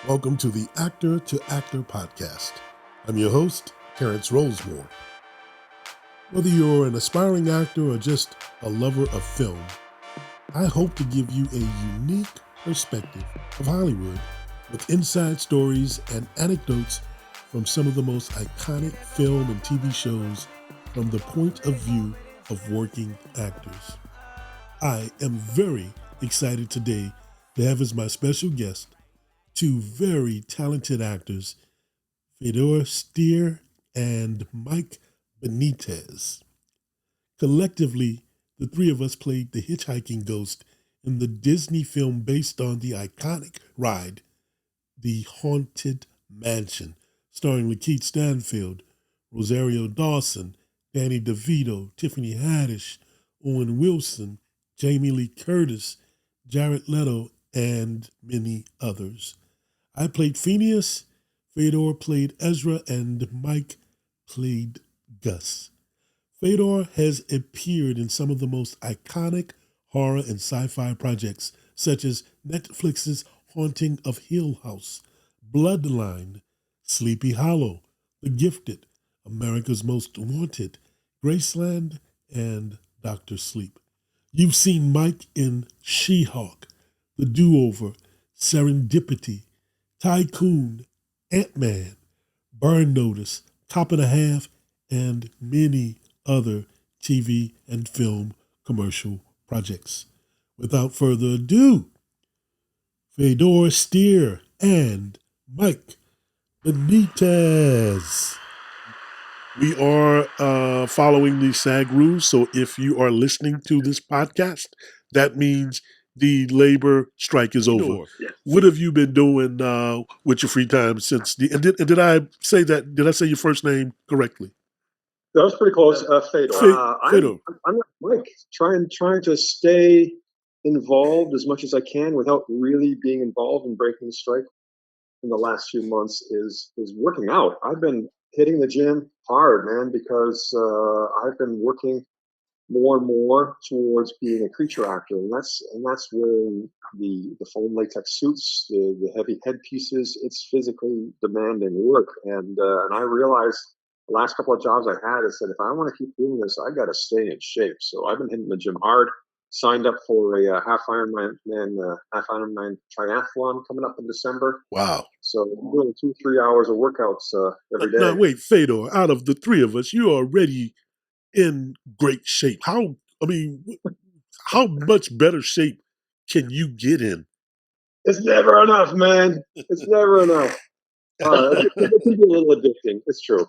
Welcome to the Actor to Actor podcast. I'm your host, Terence Rosemore. Whether you're an aspiring actor or just a lover of film, I hope to give you a unique perspective of Hollywood with inside stories and anecdotes from some of the most iconic film and TV shows from the point of view of working actors. I am very excited today to have as my special guest two very talented actors, Fedor and Mike Benitez. Collectively, the three of us played the hitchhiking ghost in the Disney film based on the iconic ride, The Haunted Mansion, starring Lakeith Stanfield, Rosario Dawson, Danny DeVito, Tiffany Haddish, Owen Wilson, Jamie Lee Curtis, Jared Leto, and many others. I played Phineas, Fedor played Ezra, and Mike played Gus. Fedor has appeared in some of the most iconic horror and sci-fi projects, such as Netflix's Haunting of Hill House, Bloodline, Sleepy Hollow, The Gifted, America's Most Wanted, Graceland, and Dr. Sleep. You've seen Mike in She-Hulk, The Do-Over, Serendipity, Tycoon, Ant-Man, Burn Notice, Cop and a Half, and many other TV and film commercial projects. Without further ado, Fedor and Mike Benitez. We are following the SAG rules, so if you are listening to this podcast, that means the labor strike is over. Yes. What have you been doing with your free time since did I say that? Did I say your first name correctly? That was pretty close, Fedor. Fedor. I'm like trying to stay involved as much as I can without really being involved in breaking the strike. In the last few months is working out. I've been hitting the gym hard, man, because I've been working more and more towards being a creature actor, and that's where the foam latex suits, the heavy headpieces, it's physically demanding work, and I realized the last couple of jobs I had, I said if I want to keep doing this, I got to stay in shape. So I've been hitting the gym hard. Signed up for a half Ironman triathlon coming up in December. Wow! So I'm doing 2-3 hours of workouts every day. Now wait, Fedor. Out of the three of us, you are already in great shape. How much better shape can you get in? It's never enough, man. It's never enough. It can be a little addicting. It's true.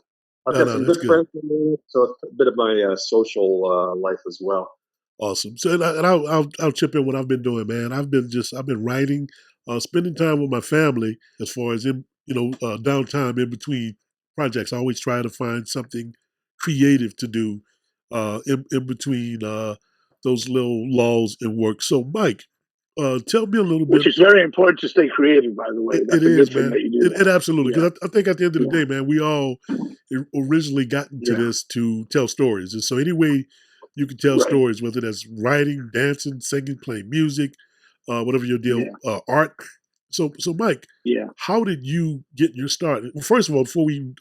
I've got some good friends in me, so it's a bit of my social life as well. Awesome. So, and I'll chip in what I've been doing, man. I've been writing, spending time with my family as far as downtime in between projects. I always try to find something creative to do in between those little lulls in work. So, Mike, tell me a little bit. Which is very important to stay creative, by the way. That's a good thing that you do. It absolutely. Because I think at the end of the day, man, we all originally got into this to tell stories. And so anyway you can tell stories, whether that's writing, dancing, singing, playing music, whatever your deal, art. So Mike, how did you get your start? First of all, before we,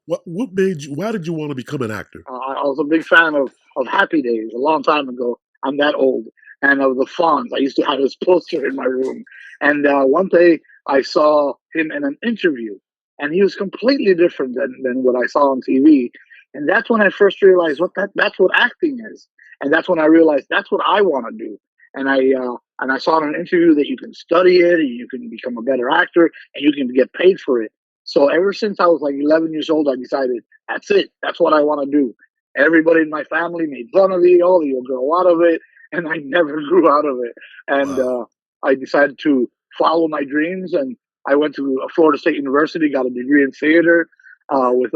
what made you? Why did you want to become an actor? I was a big fan of Happy Days a long time ago. I'm that old, and of the Fonz. I used to have his poster in my room, and one day I saw him in an interview, and he was completely different than what I saw on TV. And that's when I first realized that's what acting is. And that's when I realized that's what I want to do. And I saw in an interview that you can study it, and you can become a better actor, and you can get paid for it. So ever since I was like 11 years old, I decided that's it. That's what I want to do. Everybody in my family made fun of it. Oh, you'll grow out of it. And I never grew out of it. And I decided to follow my dreams. And I went to Florida State University, got a degree in theater. With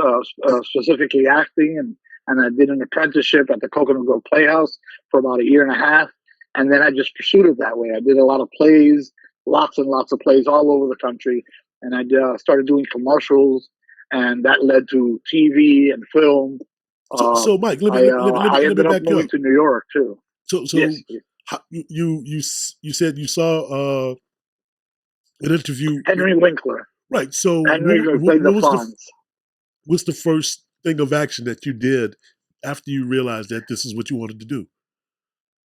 specifically acting, and I did an apprenticeship at the Coconut Grove Playhouse for about 1.5 years, and then I just pursued it that way. I did a lot of plays, lots and lots of plays all over the country, and I started doing commercials, and that led to TV and film. So Mike, let me back moving to New York too. So yes. You said you saw an interview. Henry Winkler. Right. So Henry Winkler played the Fonz. what's the first thing of action that you did after you realized that this is what you wanted to do?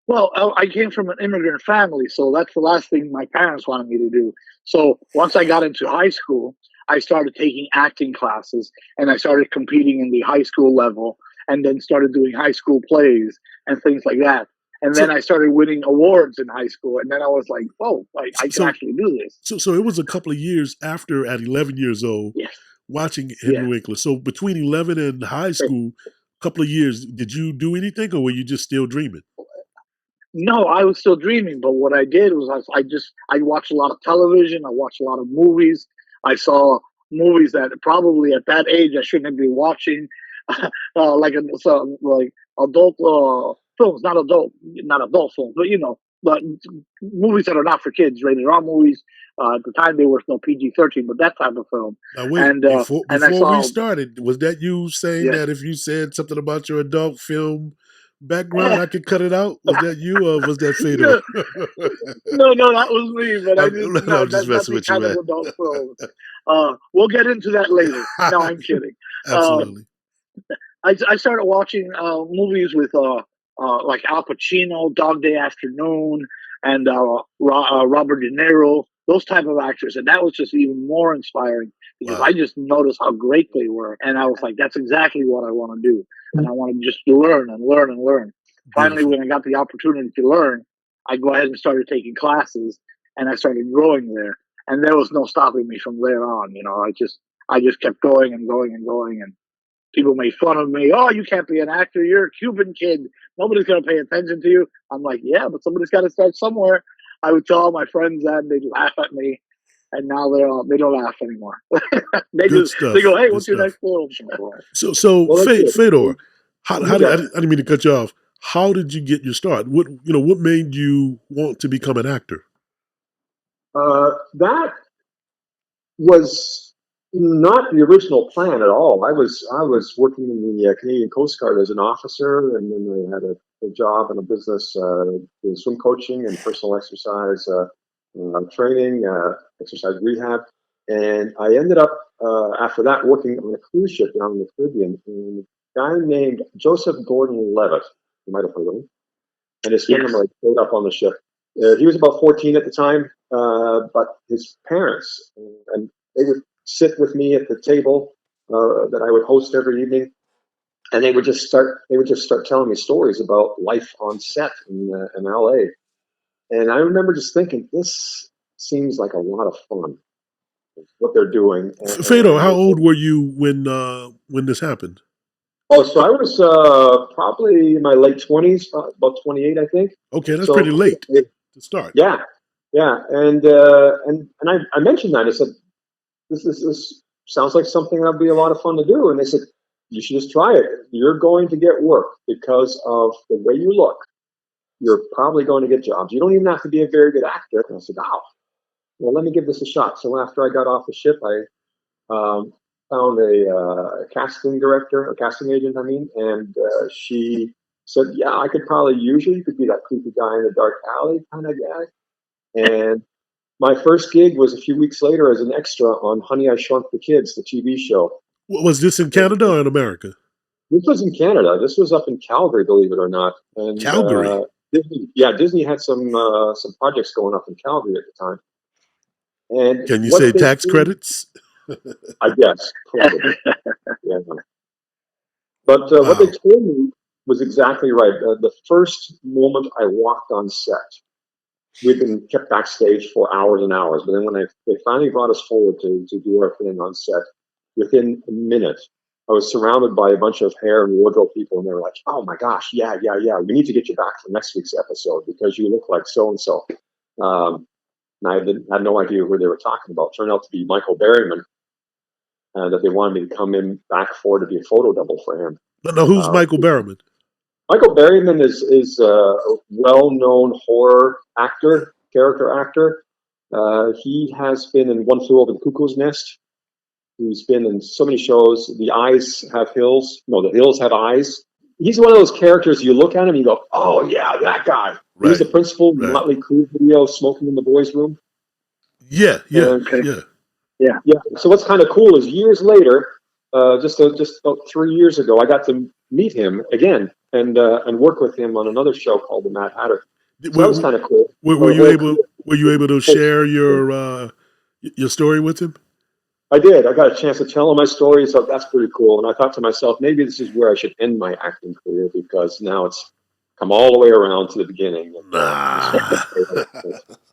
Well, I came from an immigrant family, so that's the last thing my parents wanted me to do. So once I got into high school, I started taking acting classes, and I started competing in the high school level, and then started doing high school plays and things like that. And then I started winning awards in high school, and then I was like, "Oh, I can actually do this." So it was a couple of years after, at 11 years old, Yes. watching Henry Winkler. So between 11 and high school, a couple of years, did you do anything, or were you just still dreaming? No, I was still dreaming, but what I did was I watched a lot of television, I watched a lot of movies. I saw movies that probably at that age I shouldn't be watching, like adult films, not adult films, but movies that are not for kids, rated R movies. At the time, there was no PG-13, but that type of film. Now wait, and before I saw, we started, was that you saying that if you said something about your adult film background, I could cut it out? Was that you, or was that Fedor? No, that was me, but I didn't. I'm just messing with you, man. Adult films. We'll get into that later. No, I'm kidding. Absolutely. I started watching movies with like Al Pacino, Dog Day Afternoon, and Robert De Niro, those type of actors, and that was just even more inspiring because I just noticed how great they were, and I was like, that's exactly what I want to do, and I want to just learn and learn and learn. Finally, when I got the opportunity to learn, I go ahead and started taking classes, and I started growing there, and there was no stopping me from there on. I just kept going and going and going, and people made fun of me. Oh, you can't be an actor. You're a Cuban kid. Nobody's going to pay attention to you. I'm like, yeah, but somebody's got to start somewhere. I would tell all my friends that, and they'd laugh at me. And now they don't laugh anymore. They go, hey, what's your next film? So Fedor, how did I didn't mean to cut you off. How did you get your start? What made you want to become an actor? That was not the original plan at all. I was working in the Canadian Coast Guard as an officer, and then I had a job and a business doing swim coaching and personal exercise training, exercise rehab. And I ended up after that working on a cruise ship down in the Caribbean. And a guy named Joseph Gordon-Levitt, you might have heard of him, and his family showed up on the ship. He was about 14 at the time, but his parents, and they would sit with me at the table that I would host every evening, and they would just start telling me stories about life on set in LA. And I remember just thinking, this seems like a lot of fun, what they're doing. Fedor, how old were you when this happened? Oh, so I was probably in my late 20s, about 28, I think. Okay, that's pretty late to start. Yeah, and I mentioned that. I said, this sounds like something that'd be a lot of fun to do. And they said, you should just try it. You're going to get work because of the way you look. You're probably going to get jobs. You don't even have to be a very good actor. And I said, oh, well, let me give this a shot. So after I got off the ship, I found a casting agent, and she said, yeah, I could probably use you. You could be that creepy guy in the dark alley kind of guy. And my first gig was a few weeks later as an extra on Honey, I Shrunk the Kids, the TV show. Was this in Canada or in America? This was in Canada. This was up in Calgary, believe it or not. And, Calgary? Disney had some projects going up in Calgary at the time. And can you say tax credits? I guess, probably. Yeah. But what they told me was exactly right. The first moment I walked on set, we'd been kept backstage for hours and hours. But then when they finally brought us forward to do our thing on set, within a minute, I was surrounded by a bunch of hair and wardrobe people, and they were like, oh my gosh, yeah. We need to get you back for next week's episode because you look like so-and-so. And I had no idea who they were talking about. It turned out to be Michael Berryman, that they wanted me to come in back for to be a photo double for him. Now, who's Michael Berryman? Michael Berryman is a well-known horror actor, character actor. He has been in One Flew Over the Cuckoo's Nest. He's been in so many shows. The Eyes Have Hills. No, The Hills Have Eyes. He's one of those characters you look at him and you go, oh, yeah, that guy. Right. He's the principal in the Motley Crue video, Smoking in the Boys' Room. Yeah, yeah, Okay. yeah. Yeah. Yeah. So what's kind of cool is years later, just about 3 years ago, I got to meet him again and work with him on another show called The Mad Hatter. So that was Were, kind of cool. were A you whole, able Were you able to whole, share your story with him? I did. I got a chance to tell him my story, so that's pretty cool. And I thought to myself, maybe this is where I should end my acting career because now it's come all the way around to the beginning. And, Nah.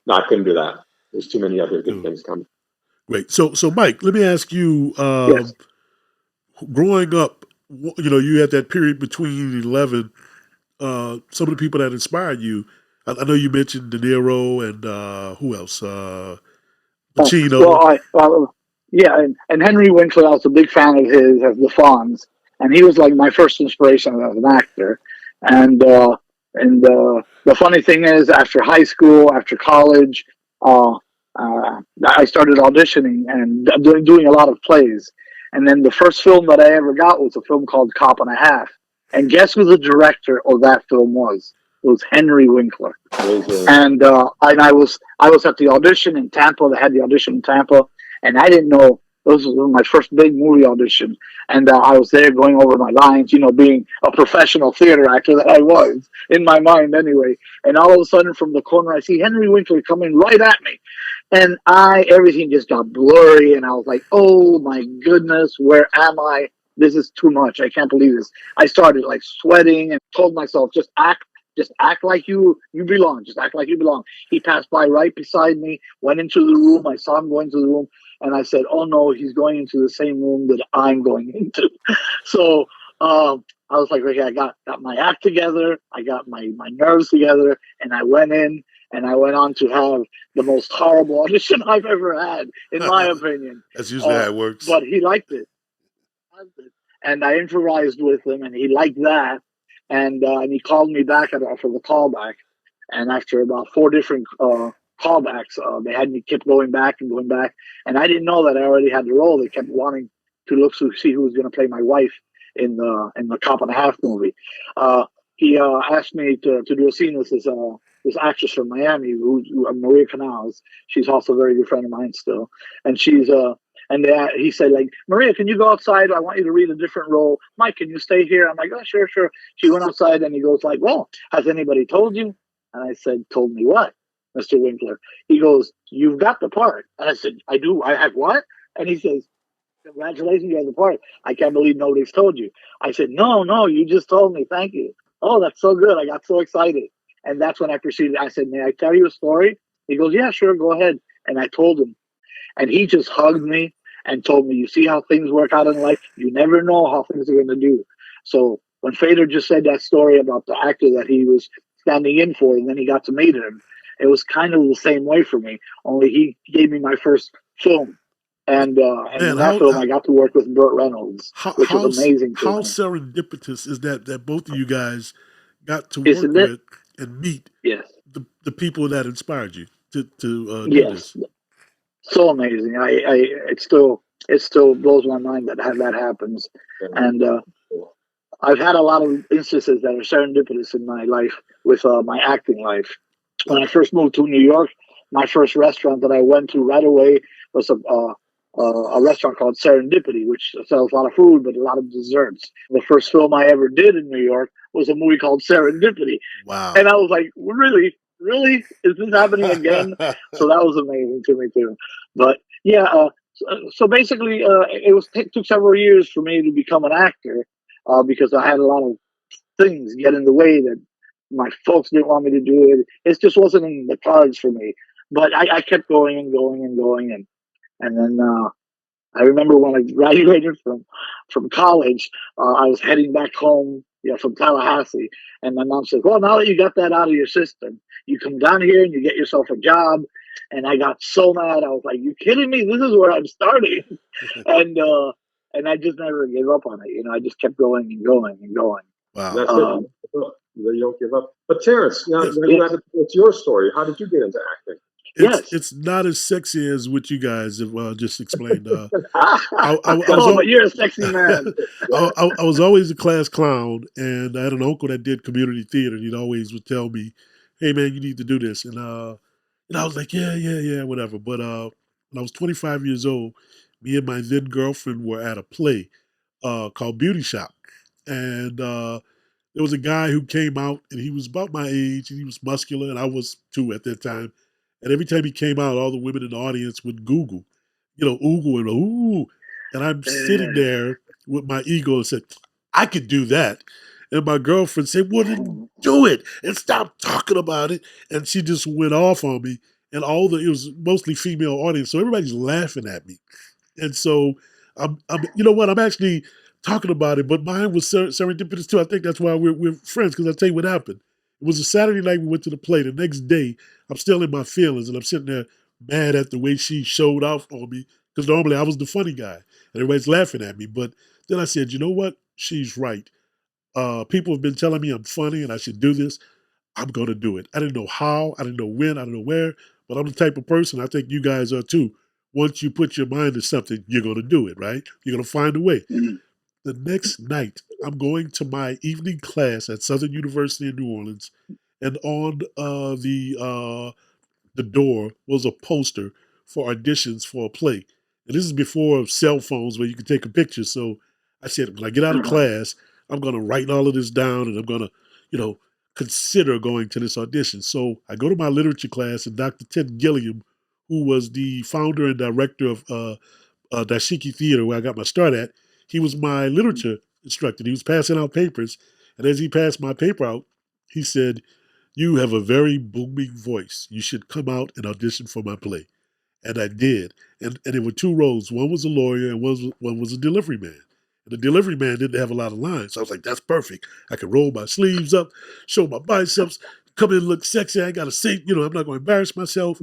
no, I couldn't do that. There's too many other good Cool. things coming. Great. So Mike, let me ask you. Yes. Growing up, you had that period between 11. Some of the people that inspired you. I know you mentioned De Niro and who else? Pacino. Well, yeah, and Henry Winkler, I was a big fan of his as the Fonz, and he was like my first inspiration as an actor. And the funny thing is, after high school, after college, uh, I started auditioning and doing a lot of plays. And then the first film that I ever got was a film called Cop and a Half. And guess who the director of that film was? It was Henry Winkler. And I was at the audition in Tampa. They had the audition in Tampa, and I didn't know this was my first big movie audition. And I was there going over my lines, being a professional theater actor that I was in my mind anyway. And all of a sudden, from the corner, I see Henry Winkler coming right at me, and everything just got blurry, and I was like, "Oh my goodness, where am I? This is too much. I can't believe this." I started like sweating and told myself, just act like you belong. Just act like you belong. He passed by right beside me, went into the room. I saw him go into the room, and I said, "Oh no, he's going into the same room that I'm going into." So I was like, "Okay, I got my act together. I got my nerves together, and I went in." And I went on to have the most horrible audition I've ever had, in my opinion. That's usually how it works. But he liked it. And I improvised with him, and he liked that. And he called me back for the callback. And after about four different callbacks, they had me keep going back and going back. And I didn't know that I already had the role. They kept wanting to look to see who was going to play my wife in the Cop and a Half movie. He asked me to do a scene with this actress from Miami, who Maria Canals. She's also a very good friend of mine still, and he said, like, "Maria, can you go outside? I want you to read a different role. Mike, can you stay here?" I'm like, "Oh, sure, sure." She went outside, and he goes like, "Well, has anybody told you?" And I said, "Told me what, Mr. Winkler?" He goes, "You've got the part." And I said, "I do. I have what?" And he says, "Congratulations, you have the part. I can't believe nobody's told you." I said, "No, you just told me. Thank you." "Oh, that's so good." I got so excited. And that's when I proceeded. I said, "May I tell you a story?" He goes, "Yeah, sure, go ahead." And I told him. And he just hugged me and told me, "You see how things work out in life? You never know how things are going to do." So when Fedor just said that story about the actor that he was standing in for, and then he got to meet him, it was kind of the same way for me. Only he gave me my first film. And in Man, that film, I got to work with Burt Reynolds, which was amazing for how me. serendipitous is that both of you guys got to work Isn't it? with and meet Yes. the people that inspired you to do Yes. this? So amazing. It still blows my mind that that happens. And I've had a lot of instances that are serendipitous in my life with my acting life. When I first moved to New York, my first restaurant that I went to right away was a restaurant called Serendipity, which sells a lot of food but a lot of desserts. The first film I ever did in New York was a movie called Serendipity, Wow. and I was like, really, is this happening again? So that was amazing to me too. But yeah, so basically, took several years for me to become an actor because I had a lot of things get in the way that my folks didn't want me to do it. It just wasn't in the cards for me. But I kept going and going and going, and then I remember when I graduated from college, I was heading back home, from Tallahassee, and my mom said, "Well, now that you got that out of your system, you come down here and you get yourself a job." And I got so mad. I was like, "You kidding me? This is where I'm starting," and and I just never gave up on it. I just kept going and going and going. Wow. That's it. You don't give up. But Terence, what's your story? How did you get into acting? It's not as sexy as what you guys have just explained. But you're a sexy man. I was always a class clown, and I had an uncle that did community theater. And he'd always would tell me, "Hey man, you need to do this." And And I was like, yeah, whatever. But when I was 25 years old, me and my then girlfriend were at a play called Beauty Shop. And there was a guy who came out, and he was about my age, and he was muscular, and I was too at that time. And every time he came out, all the women in the audience would Google, oogle and ooh. And I'm sitting there with my ego and said, I could do that. And my girlfriend said, well, then do it and stop talking about it. And she just went off on me. And it was mostly female audience. So everybody's laughing at me. And so, you know what? I'm actually talking about it, but mine was serendipitous too. I think that's why we're friends, because I'll tell you what happened. It was a Saturday night we went to the play. The next day, I'm still in my feelings, and I'm sitting there mad at the way she showed off on me, because normally I was the funny guy, and everybody's laughing at me. But then I said, you know what? She's right. People have been telling me I'm funny and I should do this. I'm going to do it. I didn't know how, I didn't know when, I didn't know where, but I'm the type of person, I think you guys are too. Once you put your mind to something, you're going to do it, right? You're going to find a way. Mhm. The next night, I'm going to my evening class at Southern University in New Orleans, and on the door was a poster for auditions for a play. And this is before cell phones where you can take a picture. So I said, when I get out of class, I'm going to write all of this down, and I'm going to, consider going to this audition. So I go to my literature class, and Dr. Ted Gilliam, who was the founder and director of Dashiki Theater, where I got my start at, he was my literature instructor. He was passing out papers. And as he passed my paper out, he said, you have a very booming voice. You should come out and audition for my play. And I did. And there were two roles. One was a lawyer and one was a delivery man. And the delivery man didn't have a lot of lines. So I was like, that's perfect. I can roll my sleeves up, show my biceps, come in and look sexy. I got to say, I'm not going to embarrass myself.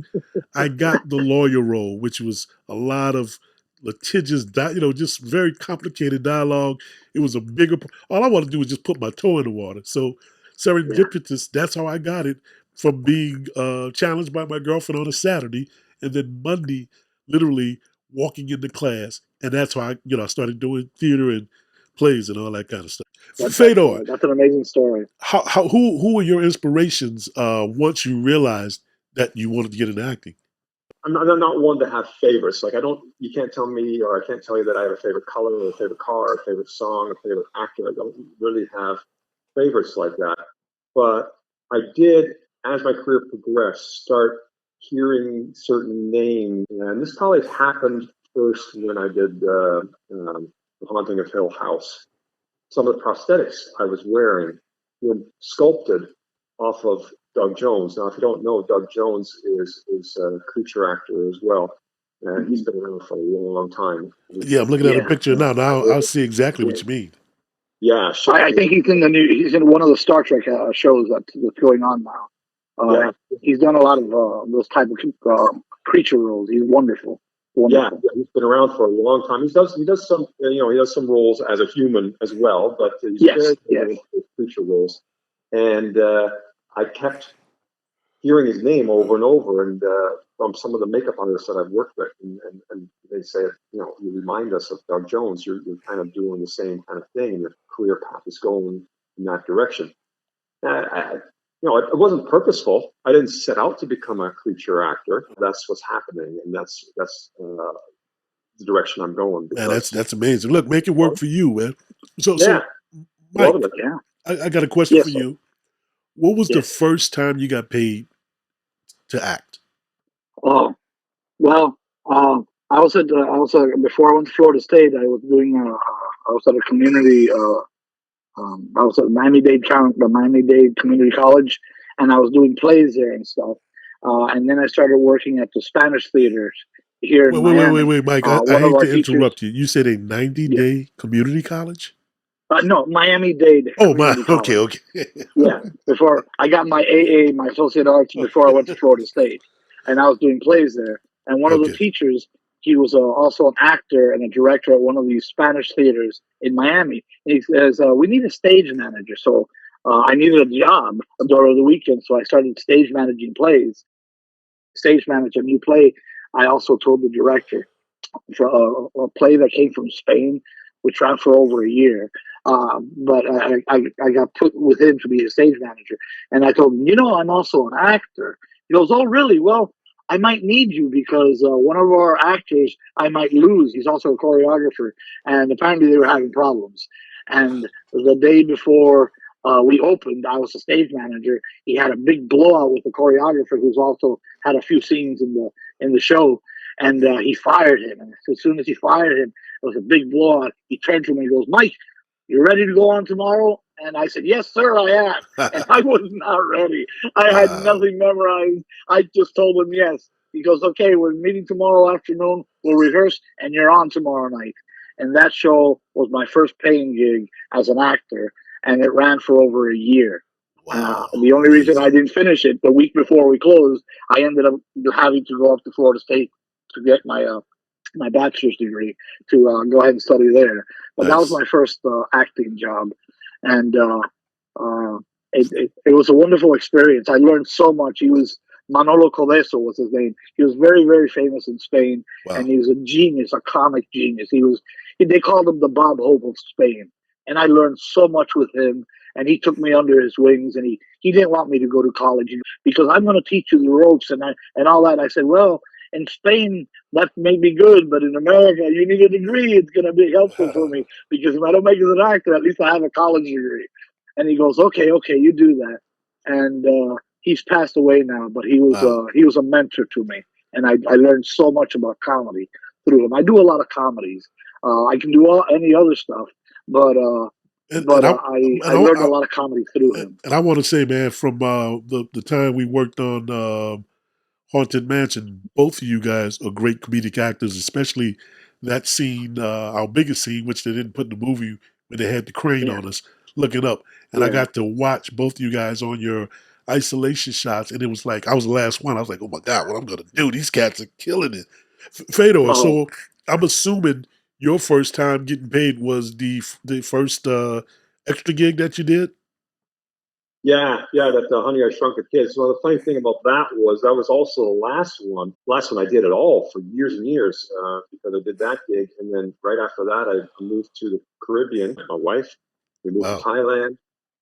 I got the lawyer role, which was a lot of litigious, just very complicated dialogue. It was a bigger, all I wanted to do was just put my toe in the water. So serendipitous, that's how I got it, from being challenged by my girlfriend on a Saturday, and then Monday, literally walking into class. And that's how I started doing theater and plays and all that kind of stuff. Fedor, That's an amazing story. who were your inspirations once you realized that you wanted to get into acting? I'm not one to have favorites. Like you can't tell me, or I can't tell you that I have a favorite color or a favorite car or a favorite song, a favorite actor. I don't really have favorites like that. But I did, as my career progressed, start hearing certain names. And this probably happened first when I did The Haunting of Hill House. Some of the prosthetics I was wearing were sculpted off of Doug Jones. Now, if you don't know, Doug Jones is a creature actor as well. And he's been around for a long, long time. Yeah, I'm looking at a picture now. Now I'll see exactly what you mean. Yeah, I think he's in one of the Star Trek shows that's going on now. He's done a lot of those type of creature roles. He's wonderful. Yeah, he's been around for a long time. He does some he does some roles as a human as well, but he's very good at creature roles. And I kept hearing his name over and over, and from some of the makeup artists that I've worked with, and they say, you remind us of Doug Jones. You're kind of doing the same kind of thing, and your career path is going in that direction. It wasn't purposeful. I didn't set out to become a creature actor. That's what's happening, and that's the direction I'm going. Man, that's amazing. Look, make it work for you, man. So Mike, I got a question for you. What was the first time you got paid to act? Oh, well, I was before I went to Florida State. I was doing I was at a community. I was at Miami-Dade Community College, and I was doing plays there and stuff. And then I started working at the Spanish theaters here in Miami. Wait, Mike. I hate to interrupt you. You said a 90-day community college? No, Miami-Dade. Oh, my. Okay. Yeah. Before I got my AA, my Associate Arts, before I went to Florida State. And I was doing plays there. And one of the teachers, he was also an actor and a director at one of these Spanish theaters in Miami. And he says, we need a stage manager. So I needed a job during the weekend. So I started stage managing plays. Stage manage a new play. I also told the director for a play that came from Spain, which ran for over a year. But I got put with him to be a stage manager. And I told him, I'm also an actor. He goes, oh, really? Well, I might need you because one of our actors I might lose. He's also a choreographer, and apparently they were having problems. And the day before we opened, I was the stage manager. He had a big blowout with the choreographer, who's also had a few scenes in the show, and he fired him. And as soon as he fired him, it was a big blowout. He turned to me and goes, "Mike, you ready to go on tomorrow?" And I said, "Yes, sir, I am." And I was not ready. I had Wow. nothing memorized. I just told him yes. He goes, "Okay, we're meeting tomorrow afternoon. We'll rehearse, and you're on tomorrow night." And that show was my first paying gig as an actor, and it ran for over a year. Wow. The only reason I Amazing. didn't finish it, the week before we closed, I ended up having to go up to Florida State to get my bachelor's degree to go ahead and study there. But that was Nice. my first acting job, and it was a wonderful experience. I learned so much. He was Manolo Codeso was his name. He was very, very famous in Spain, and Wow. he was a genius, a comic genius. They called him the Bob Hope of Spain, and I learned so much with him. And he took me under his wings, and he didn't want me to go to college because I'm going to teach you the ropes and all that. I said, well, in Spain that may be good, but in America you need a degree. It's going to be helpful for me because if I don't make it as an actor, at least I have a college degree. And he goes, okay, you do that. And he's passed away now, but Wow. he was a mentor to me, and I learned so much about comedy through him. I do a lot of comedies. I can do any other stuff, but And I learned a lot of comedy through him. I want to say, man, from the time we worked on Haunted Mansion, both of you guys are great comedic actors, especially that scene, our biggest scene, which they didn't put in the movie, when they had the crane Yeah, on us looking up. And I yeah. got to watch both of you guys on your isolation shots, and it was like, I was the last one. I was like, oh my God, what I'm going to do? These cats are killing it. Fedor, Oh, so I'm assuming your first time getting paid was the first extra gig that you did? Yeah, that Honey I Shrunk the Kids. Well, the funny thing about that was also the last one I did at all for years and years because I did that gig, and then right after that I moved to the Caribbean. My wife, we moved to Wow. Thailand.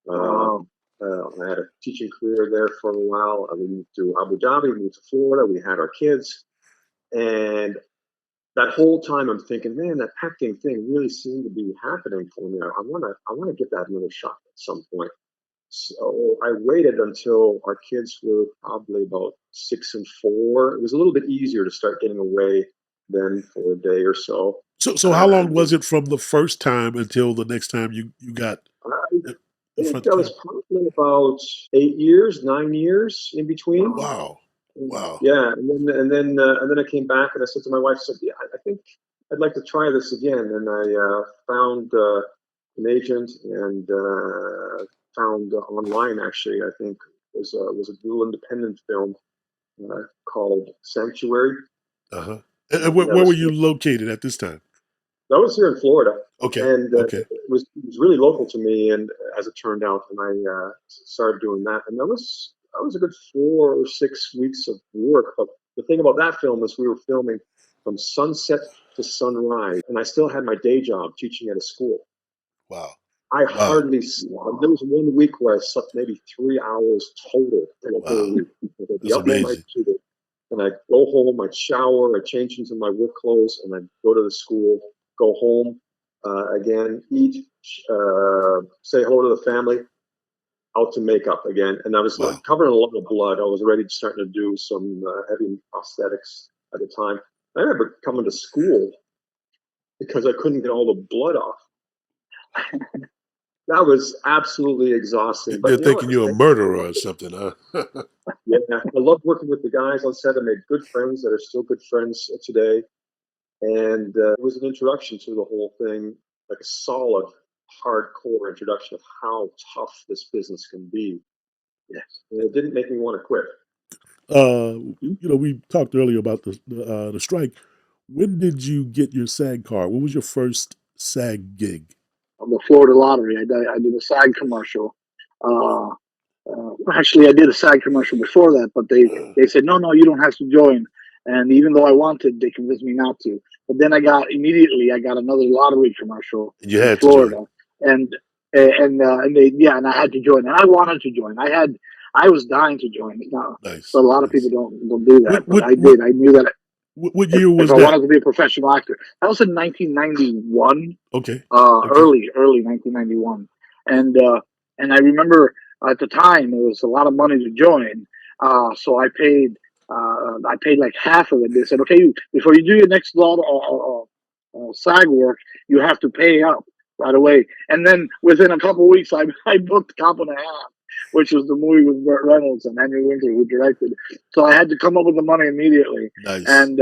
Uh, wow. I had a teaching career there for a while. We moved to Abu Dhabi, we moved to Florida. We had our kids, and that whole time I'm thinking, man, that acting thing really seemed to be happening for me. I wanna get that little shot at some point. So I waited until our kids were probably about 6 and 4. It was a little bit easier to start getting away then for a day or so. So how long And was it from the first time until the next time you got I in think front that of the was camera? probably about 8 years, 9 years in between. Wow. Wow. Yeah, and then I came back and I said to my wife, I said, yeah, I think I'd like to try this again. And I found an agent and found online actually. I think was a dual independent film called Sanctuary. Uh-huh. And That where were was you located at this time? here in Florida, Okay. and Okay. it was really local to me. And as it turned out, and I started doing that, and that was a good 4 or 6 weeks of work. But the thing about that film is we were filming from sunset to sunrise, and I still had my day job teaching at a school. Wow. I Wow. hardly there was 1 week where I slept maybe 3 hours total in a whole Wow. week. Because I'd be That's up all night amazing. shooting, and I'd go home, I'd shower, I'd change into my work clothes, and I'd go to the school, go home, again, eat, say hello to the family, out to makeup again. And I was Wow. covered in a lot of blood. I was ready to start to do some heavy prosthetics at the time. I remember coming to school because I couldn't get all the blood off. That was absolutely exhausting. They're But thinking at the you're a same time, I murderer or loved it. something, huh? Yeah, I loved working with the guys on set. I made good friends that are still good friends today. And it was an introduction to the whole thing, like a solid, hardcore introduction of how tough this business can be. Yes. And it didn't make me want to quit. We talked earlier about the strike. When did you get your SAG card? What was your first SAG gig? On the Florida lottery, I did a SAG commercial. Uh, Actually, I did a SAG commercial before that, but they said no, you don't have to join. And even though I wanted, they convinced me not to. But then I got another lottery commercial And you in had to join. Florida, and and they and I had to join, and I wanted to join. I was dying to join it. Now, so Nice, a lot of people nice. don't do that, What but what I what did. I knew that what if, year if was I that? wanted to be a professional actor, that was in 1991, Okay, okay, early 1991, and I remember at the time it was a lot of money to join, so I paid like half of it. They said, okay, before you do your next lot SAG work, you have to pay up right away. And then within a couple of weeks, I booked Cop and a Half, which was the movie with Burt Reynolds and Henry Winkler who directed. So I had to come up with the money immediately, nice, and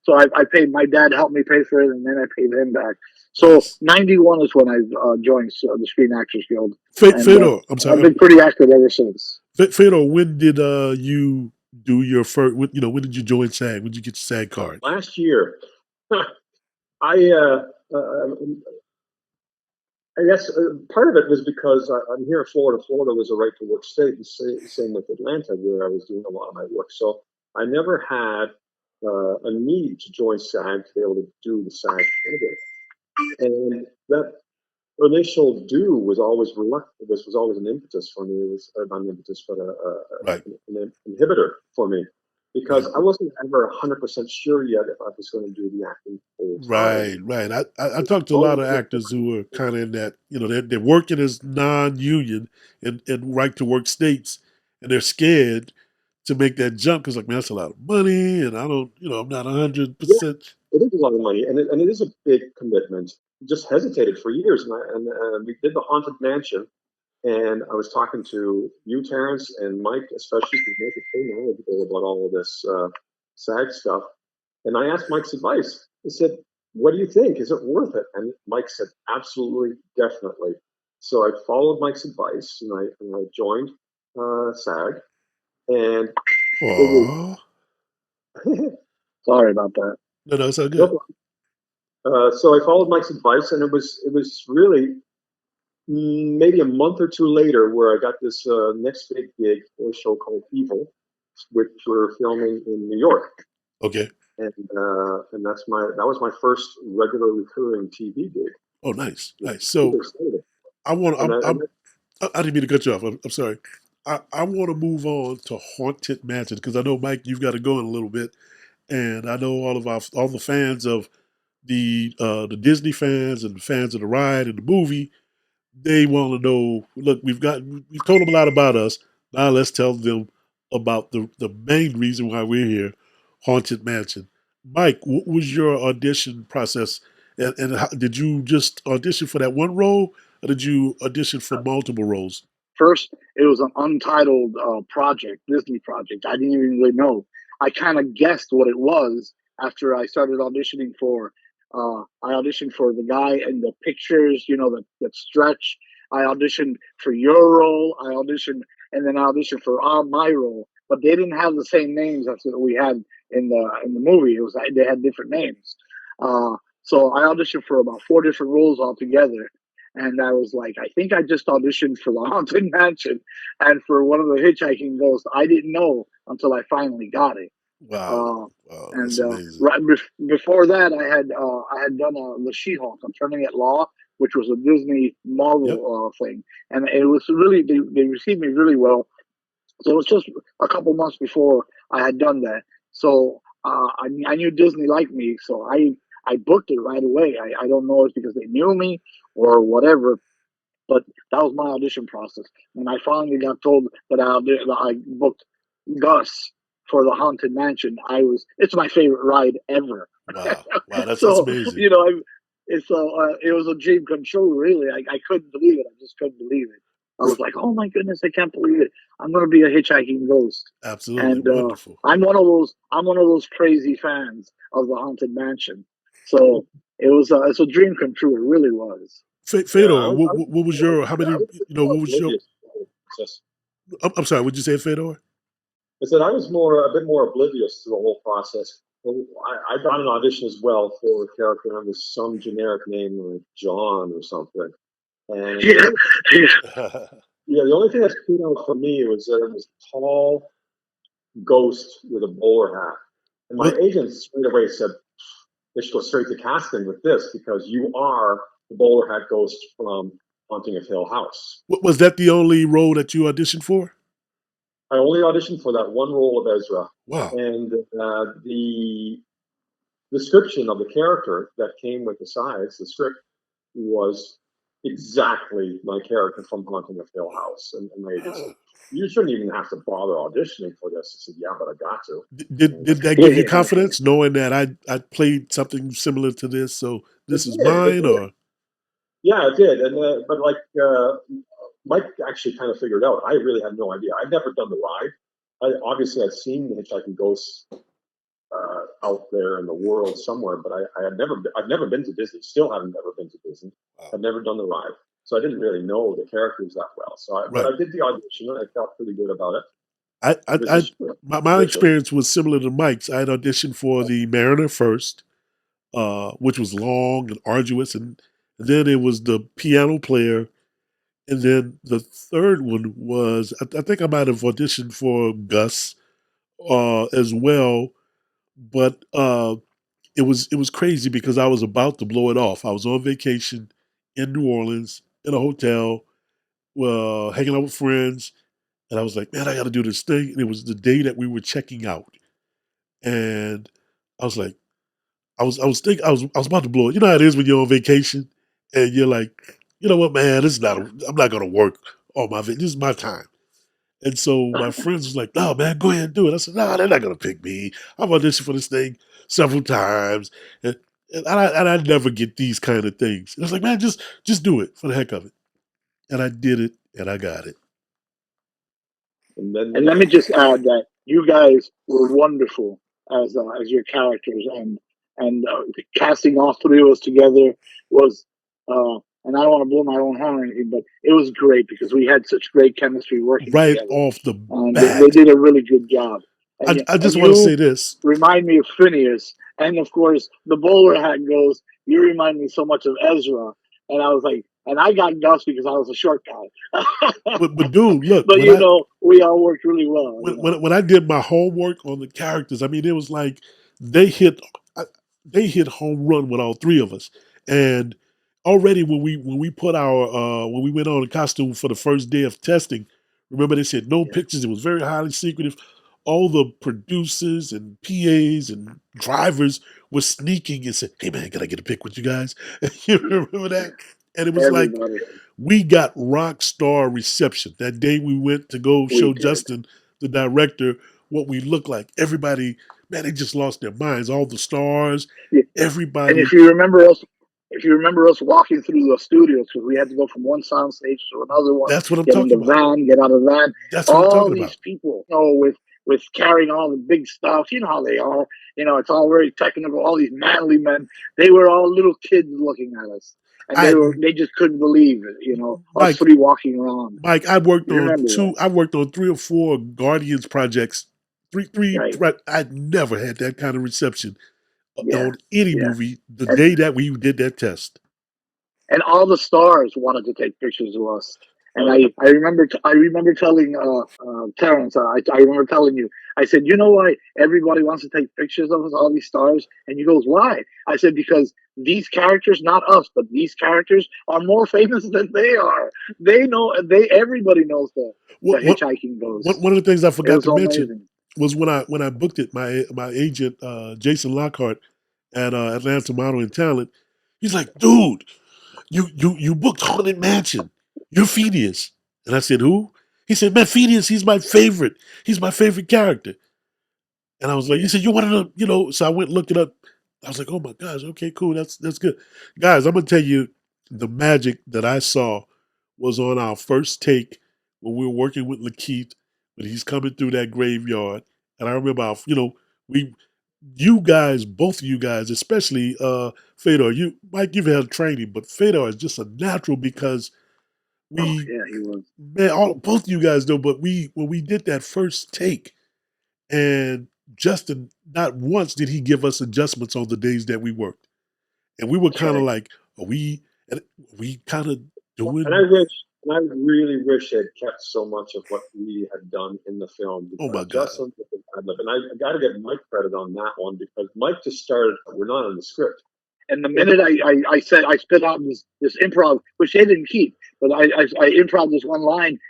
so I paid. My dad helped me pay for it, and then I paid him back. So nice. '91 is when I joined the Screen Actors Guild, and Fedor, I'm I've sorry. been pretty active ever since. Fedor, when did you do your first? When did you join SAG? When did you get your SAG card? Last year, I I guess part of it was because I'm here in Florida. Florida was a right to work state, and same with Atlanta, where I was doing a lot of my work. So I never had a need to join SAG to be able to do the SAG candidate. And that initial do was always reluctant. Was always an impetus for me. It was not an impetus, but Right, an inhibitor for me because right, I wasn't ever 100% sure yet if I was going to do the acting full time. right, right. I talked to a lot Oh, of actors who are kind of in that. They're working as non-union in right to work states, and they're scared to make that jump because, like, man, that's a lot of money, and I don't, I'm not hundred yeah, percent. it is a lot of money, and it is a big commitment. Just hesitated for years, and we did the Haunted Mansion, and I was talking to you, Terence, and Mike, especially because Mike is so knowledgeable about all of this SAG stuff. And I asked Mike's advice. He said, "What do you think? Is it worth it?" And Mike said, "Absolutely, definitely." So I followed Mike's advice, and I joined SAG, and it was Oh, Sorry about that. no, no, it's all no good. problem. So I followed Mike's advice, and it was really maybe a month or two later where I got this next big gig for a show called Evil, which we're filming in New York, Okay. and that was my first regular recurring TV gig. Oh, nice, nice. Super So excited, I want. and I didn't mean to cut you off. I'm sorry. I want to move on to Haunted Mansion because I know, Mike, you've got to go in a little bit, and I know all the fans of the Disney fans and the fans of the ride and the movie. They want to know. Look, we've told them a lot about us. Now let's tell them about the main reason why we're here, Haunted Mansion. Mike, what was your audition process, and did you just audition for that one role, or did you audition for multiple roles? First, it was an untitled project, Disney project. I didn't even really know. I kind of guessed what it was after I started auditioning for. I auditioned for the guy in the pictures, that stretch. I auditioned for your role. I auditioned, and then I auditioned for my role. But they didn't have the same names as what we had in the movie. It was they had different names. Uh, so I auditioned for about four different roles altogether, and I was like, I think I just auditioned for the Haunted Mansion and for one of the Hitchhiking Ghosts. I didn't know until I finally got it. Wow, Uh, wow, and that's amazing. right before that, I had done the She-Hulk, Turning at Law, which was a Disney Yep. Marvel thing, and it was really they received me really well. So it was just a couple months before I had done that. So I knew Disney liked me, so I booked it right away. I don't know if it's because they knew me or whatever, but that was my audition process. When I finally got told that I booked Gus for the Haunted Mansion, it's my favorite ride ever. Wow, wow, that's So amazing. it was a dream come true. Really, I couldn't believe it. I just couldn't believe it. I was like, oh my goodness, I can't believe it. I'm gonna be a hitchhiking ghost, Absolutely and wonderful. I'm one of those crazy fans of the Haunted Mansion. So it's a dream come true. It really was. yeah, Fedor, what was your how I many? was a bit more What was your? oblivious to the whole process. I'm sorry. Would you say Fedor? I said I was a bit more oblivious to the whole process. Well, I got an audition as well for a character under some generic name like John or something. And Yeah, yeah. the only thing that stood out for me was that it was a tall ghost with a bowler hat. And my what agent straight away said, "They should go straight to casting with this because you are the bowler hat ghost from Haunting of Hill House." was that the only role that you auditioned for? I only auditioned for that one role of Ezra. Wow. And the description of the character that came with the sides, the script, was exactly my character from Haunting of Hill House. And my agent said, you shouldn't even have to bother auditioning for this. I said, yeah, but I got to. Did that give you confidence, knowing that I played something similar to this, so this is mine, or? Yeah, it did. And but like Mike actually kind of figured out. I really had no idea. I'd never done the ride. Obviously, I'd seen the Hitchhiking Ghosts out there in the world somewhere, but I've never been to Disney. Still haven't ever been to Disney. Wow. I've never done the ride, so I didn't really know the characters that well. So, but I did the audition, and I felt pretty good about it. My experience was similar to Mike's. I had auditioned for the Mariner first, which was long and arduous, and then it was the piano player, and then the third one was I think I might have auditioned for Gus as well, but it was crazy because I was about to blow it off. I was on vacation in New Orleans in a hotel, hanging out with friends, and I was like, man, I got to do this thing. And it was the day that we were checking out, and I was like, I was about to blow it. You know how it is when you're on vacation and you're like, you know what, man, I'm not gonna work all my this is my time. And so my friends was like, no, man, go ahead and do it. I said, no, they're not gonna pick me. I've auditioned for this thing several times. And I never get these kind of things. And I was like, man, just do it for the heck of it. And I did it and I got it. And let me just add that you guys were wonderful as your characters, and casting all three of us together was, and I don't want to blow my own horn or anything, but it was great because we had such great chemistry working right together. Off the bat. They did a really good job. And, I just want to say this. Remind me of Phineas, and of course the bowler hat goes. You remind me so much of Ezra, and I was like, and I got Gus because I was a short guy. but dude, look. But we all worked really well. When I did my homework on the characters, I mean, it was like they hit home run with all three of us. And already when we put our when we went on a costume for the first day of testing, remember they said no pictures. It was very highly secretive. All the producers and PAs and drivers were sneaking and said, "Hey man, can I get a pic with you guys?" You remember that? And it was Everybody. like we got rock star reception that day. We went to go show Justin, the director, what we look like. Everybody, man, they just lost their minds. All the stars, everybody. And if you remember us walking through the studios, because we had to go from one sound stage to another one. That's what I'm talking about. Get in the van, get out of the van. That's what I'm talking about. All these people, with carrying all the big stuff, you know how they are. It's all very technical. All these manly men, they were all little kids looking at us. And they just couldn't believe it, us three walking around. Mike, I worked on 3 or 4 Guardians projects. Three. Right. I never had that kind of reception on any movie the day that we did that test. And all the stars wanted to take pictures of us. And I remember telling Terence, I remember telling you, I said, you know why everybody wants to take pictures of us, all these stars? And he goes, why? I said, because these characters, not us, but these characters are more famous than they are. Everybody knows the Hitchhiking Ghost. One of the things I forgot to mention was when I booked it, my agent, Jason Lockhart at Atlanta Model and Talent, he's like, dude, you booked Haunted Mansion. You're Phineas. And I said, who? He said, man, Phineas, he's my favorite. He's my favorite character. And I was like, he said, you wanted to, so I went and looked it up. I was like, oh my gosh, okay, cool. That's good. Guys, I'm going to tell you the magic that I saw was on our first take when we were working with Lakeith, when he's coming through that graveyard. And I remember, you guys, both of you guys, especially Fedor, Mike, you've had training, but Fedor is just a natural because he was. Man, both of you guys know, but when we did that first take, and Justin, not once did he give us adjustments on the days that we worked. And we were kind of like, are we kind of doing? And I really wish I'd kept so much of what we had done in the film. Oh my God. Justin, and I got to get Mike credit on that one because Mike just started, we're not on the script. And the minute I said, I spit out this improv, which they didn't keep, but I improv this one line,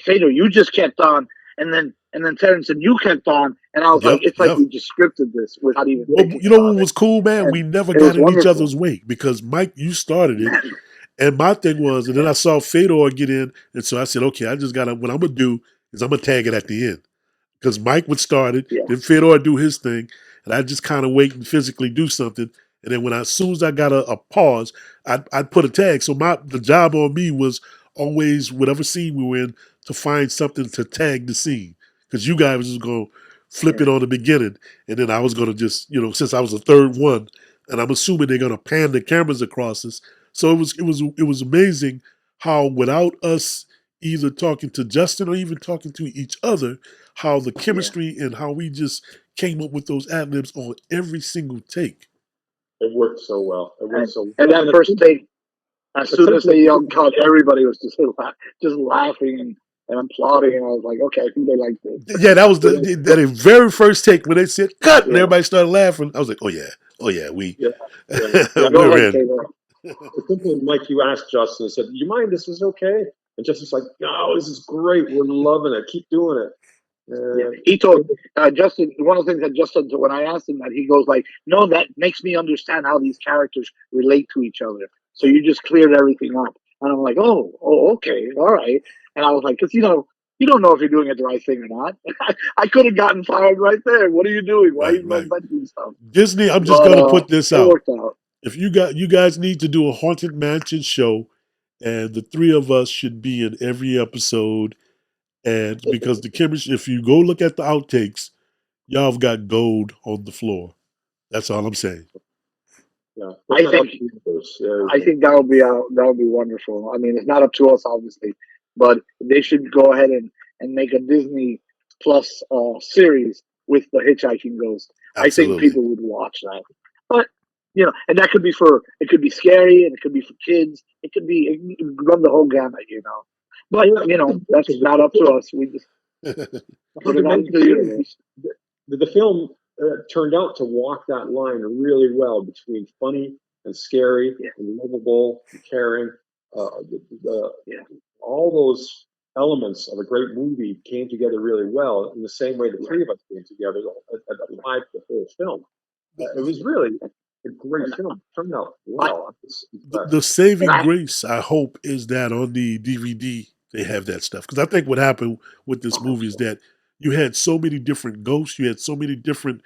Fedor, you just kept on, and then Terrence and you kept on, and I was like, Yep, it's like yep. we just scripted this without even But thinking you know about what it, was cool, man? We and never it got was in each wonderful. other's way because Mike, you started it, and my thing was, and then I saw Fedor get in, and so I said, okay, I just gotta. What I'm gonna do is I'm gonna tag it at the end because Mike would start it, Yeah, then Fedor would do his thing, and I just kind of wait and physically do something, and then as soon as I got a pause, I'd put a tag. So the job on me was always whatever scene we were in to find something to tag the scene because you guys was just gonna flip yeah, it on the beginning, and then I was gonna just since I was the third one, and I'm assuming they're gonna pan the cameras across us. So it was amazing how without us either talking to Justin or even talking to each other, how the yeah. chemistry and how we just came up with those ad libs on every single take. It worked so well. It worked And so and well. that first take, as soon as they Essentially, yelled cut, everybody was just laughing and applauding, and I was like, okay, I think they like this. Yeah, that was So they, the very first take when they said cut and yeah, everybody started laughing. I was like, oh yeah, yeah, yeah, yeah. go we're ahead, in. Taylor. It's simply, Mike, you asked Justin and said, "You mind? This is okay." And Justin's like, "No, this is great. We're loving it. Keep doing it." Yeah, Uh, he told Justin, one of the things that Justin, when I asked him that, he goes like, "No, that makes me understand how these characters relate to each other." So Yeah, you just cleared everything up, and I'm like, "Oh, okay, all right." And I was like, "Cause you don't know if you're doing it the right thing or not." I could have gotten fired right there. What are you doing? Why are right, you right. inventing stuff? Disney, I'm just But gonna put this it out. worked out. If you guys need to do a haunted mansion show, and the three of us should be in every episode, and because the chemistry, if you go look at the outtakes, y'all have got gold on the floor. That's all I'm saying. yeah, put I that out think to the universe. There you I go. think that would be wonderful. I mean, it's not up to us, obviously, but they should go ahead and make a Disney Plus series with the Hitchhiking Ghost. I think Absolutely, people would watch that. But and that could be it could be scary, and it could be for kids. It could run the whole gamut. But Well, that's not up to us. We just I put think the it out main into the thing is universe. the film turned out to walk that line really well between funny and scary Yeah, and lovable and caring. The yeah, all those elements of a great movie came together really well in the same way the right. three of us came together at the live the whole film. It was really a great And film. It turned out I well. I was the impressed. and saving I grace, I hope, is that on the DVD they have that stuff. Because I think what happened with I this hope movie is so. that you had so many different ghosts, you had so many different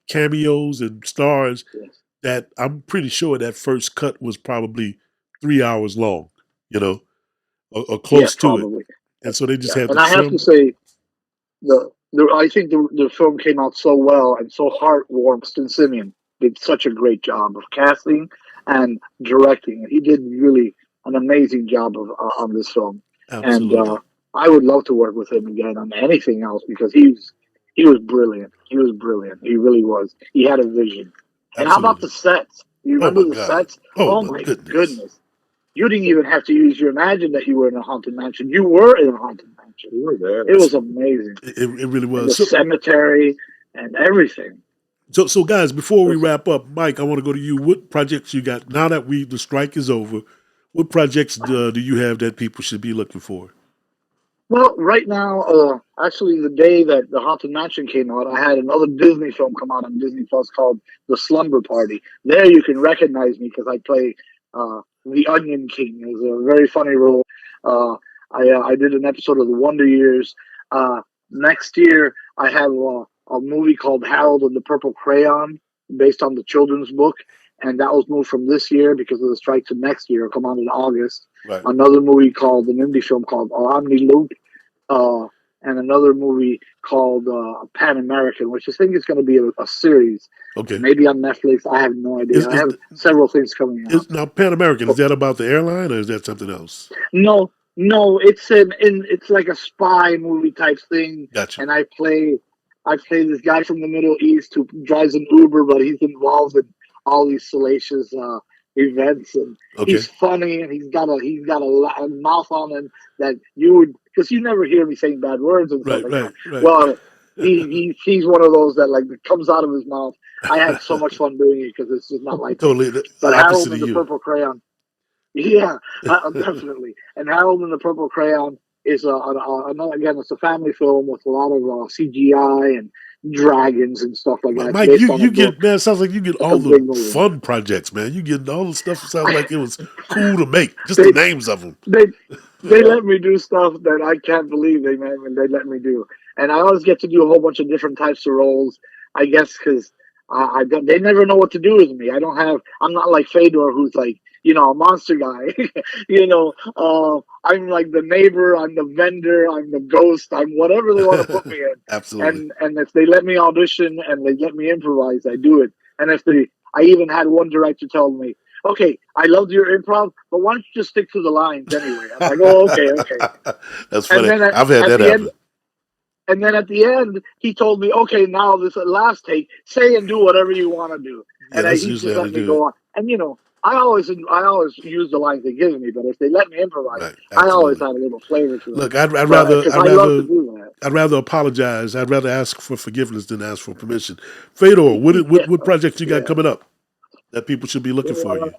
cameos and stars yes, that I'm pretty sure that first cut was probably 3 hours long, you know, or yeah, close to it. probably. And so they just Yeah, had to and I have to trim. say, I think the film came out so well and so heartwarming. Justin Simien did such a great job of casting and directing. He did really an amazing job of on this film, and Absolutely. I would love to work with him again on anything else because he was brilliant. He was brilliant. He really was. He had a vision. And how about Absolutely. the sets? You Oh remember my the God. sets? Oh Oh my my goodness. goodness! You didn't even have to use your imagine that you were in a haunted mansion. You were in a haunted mansion. We were there. It was amazing, It really and was. the cemetery and everything. So guys, before It we was, wrap up, Mike, I want to go to you. What projects you got now that the strike is over? What projects do you have that people should be looking for? well, right now, actually, the day that the Haunted Mansion came out, I had another Disney film come out on Disney Plus called The Slumber Party. There, you can recognize me because I play the Onion King. It was a very funny role. Uh, I did an episode of The Wonder Years. Next year, I have a movie called Harold and the Purple Crayon, based on the children's book, and that was moved from this year because of the strike to next year. It'll come out in August. Right. Another movie called an indie film called Omni Loop, uh, and another movie called Pan American, which I think is going to be a series, Okay. maybe on Netflix. I have no idea. Is I have several things coming out. is now Pan American? Is But that about the airline or is that something else? no, no, it's like a spy movie type thing, Gotcha. and I play this guy from the Middle East who drives an Uber, but he's involved in all these salacious events, and Okay. he's funny, and he's got a mouth on him that you would because you never hear me saying bad words and stuff Right. like that. Right. Right. Well, he's one of those that like it comes out of his mouth. I had so much fun doing it because it's just not like me. Totally the But opposite Harold of and the you. Purple Crayon, yeah, definitely. And Harold and the Purple Crayon. is another, again, it's a family film with a lot of CGI and dragons and stuff like that. Mike, Based on a you book. get, man, it sounds like you get It's a all big the movie. fun projects, man. You get all the stuff that sounds like it was cool to make. Just They- the names of them. They let me do stuff that I can't believe they let me do, and I always get to do a whole bunch of different types of roles. I guess because they never know what to do with me. I'm not like Fedor, who's like a monster guy. I'm like the neighbor, I'm the vendor, I'm the ghost, I'm whatever they want to put me in. Absolutely. And if they let me audition and they let me improvise, I do it. And I even had one director tell me, "Okay, I loved your improv, but why don't you just stick to the lines anyway?" I'm like, "Oh, okay." That's And funny. then I've had at that the end, happen. and then at the end, he told me, "Okay, now this last take, say and do whatever you want to do." Yeah, And that's he usually just how let they me do it. go on. And I always use the lines they give me, but if they let me improvise, Right. I always Absolutely. add a little flavor to it. Look, I'd But rather because I'd I love to rather do that. I'd rather apologize. I'd rather ask for forgiveness than ask for permission. Fedor, what projects you got Yeah. coming up that people should be looking for Well, you?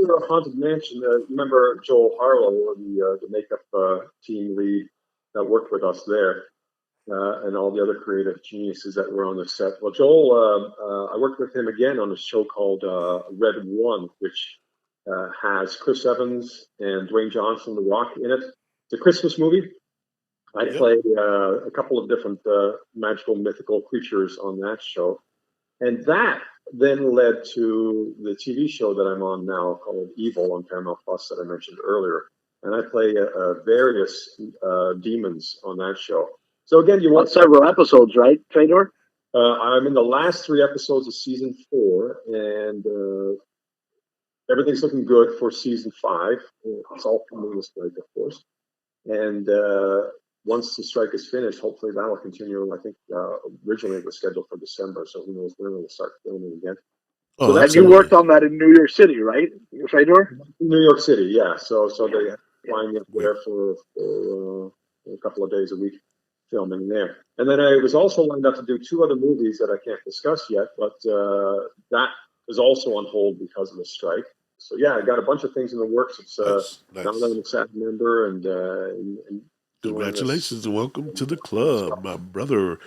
after Haunted Mansion, remember Joel Harlow, the makeup team lead that worked with us there, and all the other creative geniuses that were on the set. Well, Joel, I worked with him again on a show called Red One, which has Chris Evans and Dwayne Johnson, The Rock, in it. It's a Christmas movie. I Yep. play a couple of different magical, mythical creatures on that show. And that then led to the TV show that I'm on now called Evil on Paramount Plus that I mentioned earlier. And I play various demons on that show. So again, you On want several episodes, right, Fedor? I'm in the last 3 episodes of season 4, and everything's looking good for season 5. It's all pending the strike, of course. And once the strike is finished, hopefully that'll continue. I think originally it was scheduled for December, so who knows when we'll start filming again. Oh, So And that's you absolutely. worked on that in New York City, right, Fedor? New York City, yeah. So they flying me up Wait. there for a couple of days a week filming there. And then I was also lined up to do 2 other movies that I can't discuss yet, but that is also on hold because of the strike. So yeah, I got a bunch of things in the works. It's Nice. now that I'm a SAG member and doing Congratulations this. and welcome to the club, my brother.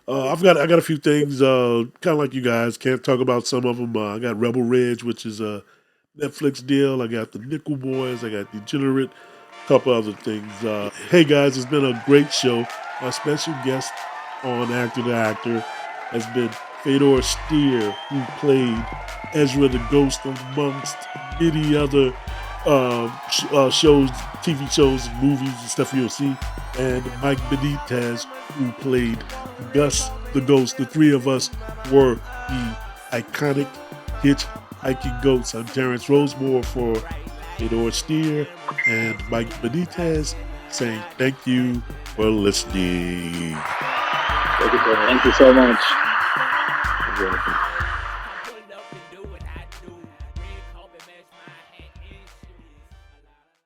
I got a few things, kind of like you guys. Can't talk about some of them. I got Rebel Ridge, which is a Netflix deal. I got the Nickel Boys. I got Degenerate. A couple other things. Hey guys, it's been a great show. My special guest on Actor to Actor has been Fedor Steer, who played Ezra the Ghost amongst many other shows, TV shows, movies, and stuff you'll see, and Mike Benitez, who played Gus the Ghost. The 3 of us were the iconic Hitchhiking Goats. I'm Terence Rosemore for Fedor Steer and Mike Benitez saying thank you for listening. Thank you so much. You're welcome.